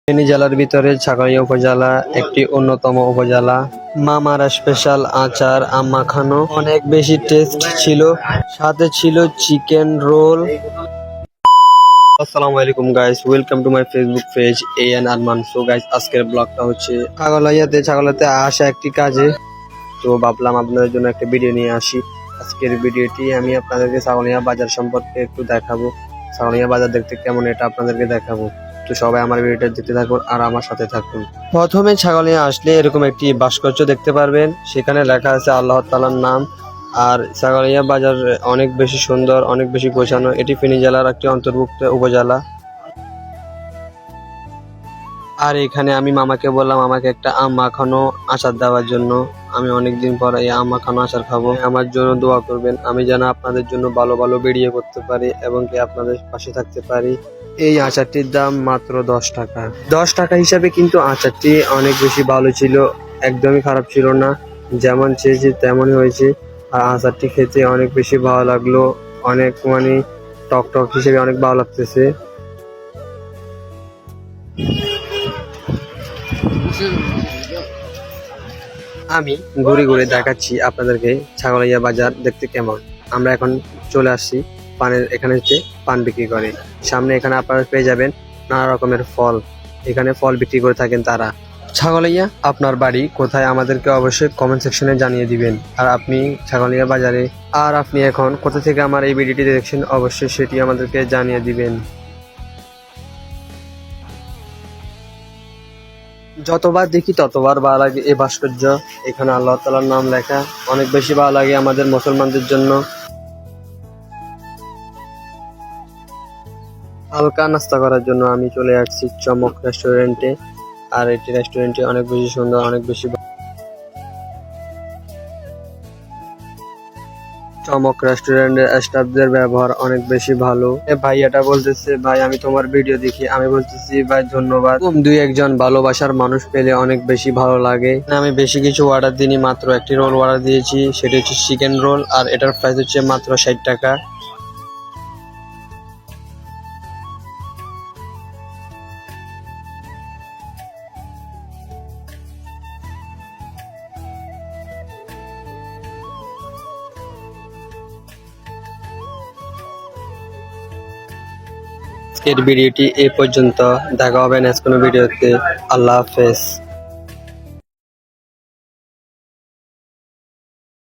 ফেনী জেলার ভিতরে ছাগলিয়া উপজেলা একটি অন্যতম উপজেলা। মামার স্পেশাল আচার আম মাখানো অনেক বেশি টেস্ট ছিল, সাথে ছিল চিকেন রোল। আসসালামু আলাইকুম guys, welcome to my Facebook page AN Arman. So guys, আজকের ব্লগটা হচ্ছে ছাগলাতে আসা একটি কাজে। তো ভাবলাম আপনাদের জন্য একটা ভিডিও নিয়ে আসি। আজকের ভিডিওটি আমি আপনাদেরকে ছাগলিয়া বাজার সম্পর্কে একটু দেখাবো। ছাগলিয়া বাজার দেখতে কেমন এটা আপনাদেরকে দেখাবো। তো সবাই আমার ভিডিওটা দেখতে থাকুন আর আমার সাথে থাকুন। প্রথমে ছাগলিয়া আসলে এরকম একটি ভাস্কর্য দেখতে পারবেন, সেখানে লেখা আছে আল্লাহ তাআলার নাম। আর ছাগলিয়া বাজার অনেক বেশি সুন্দর, অনেক বেশি গোছানো। এটি ফেনী জেলার একটি অন্তর্ভুক্ত উপজেলা। আর এখানে আমি মামাকে বললাম আমাকে একটা আম মাখানো আচার দেওয়ার জন্য। আমি অনেকদিন পর এই আম মাখানো আচার খাবো। আমার জন্য দোয়া করবেন, আমি যেন আপনাদের জন্য ভালো ভালো ভিডিও করতে পারি এবং কি আপনাদের পাশে থাকতে পারি। এই আচারটির দাম মাত্র 10 টাকা। 10 টাকা হিসাবে কিন্তু আচারটি অনেক বেশি ভালো ছিল, একদমই খারাপ ছিল না। যেমন চেয়েছি তেমনই হয়েছে। আর আচারটি খেতে অনেক বেশি ভালো লাগলো, অনেক টক টক হিসেবে অনেক ভালো লাগতেছে। আমি ঘুরে ঘুরে দেখাচ্ছি আপনাদেরকে ছাগলিয়া বাজার দেখতে কেমন। আমরা এখন চলে আসছি এখানে হচ্ছে পান বিক্রি করে। সামনে এখানে আপনারা পেয়ে যাবেন নানা রকমের ফল। এখানে ফল বিক্রি করে থাকেন তারা। ছাগলিয়া আপনার বাড়ি কোথায় আমাদেরকে অবশ্যই কমেন্ট সেকশনে জানিয়ে দিবেন। আর আপনি ছাগলিয়া বাজারে আপনি এখন কোথা থেকে আমার এই ভিডিওটি দেখছেন অবশ্যই সেটি আমাদেরকে জানিয়ে দিবেন। যতবার দেখি ততবার ভালো লাগে এই ভাস্কর্য। এখানে আল্লাহ তাআলার নাম লেখা, অনেক বেশি ভালো লাগে আমাদের মুসলমানদের জন্য। হালকা নাস্তা করার জন্য আমি চলে আসছি চমক রেস্টুরেন্টে। আর এটি রেস্টুরেন্টটি অনেক বেশি সুন্দর, অনেক বেশি চমক রেস্টুরেন্টের স্টাফদের ব্যবহার অনেক বেশি ভালো। ভাইয়াটা বলতেছে ভাই আমি তোমার ভিডিও দেখি, আমি বলতেছি ভাই ধন্যবাদ। দুই একজন ভালোবাসার মানুষ পেলে অনেক বেশি ভালো লাগে। আমি বেশি কিছু অর্ডার দিইনি, মাত্র একটি রোল অর্ডার দিয়েছি, সেটি হচ্ছে চিকেন রোল। আর এটার প্রাইস হচ্ছে মাত্র 60 টাকা। আজকের ভিডিওটি এই পর্যন্ত, দেখা হবে নেক্সট কোনো ভিডিওতে। আল্লাহ হাফেজ।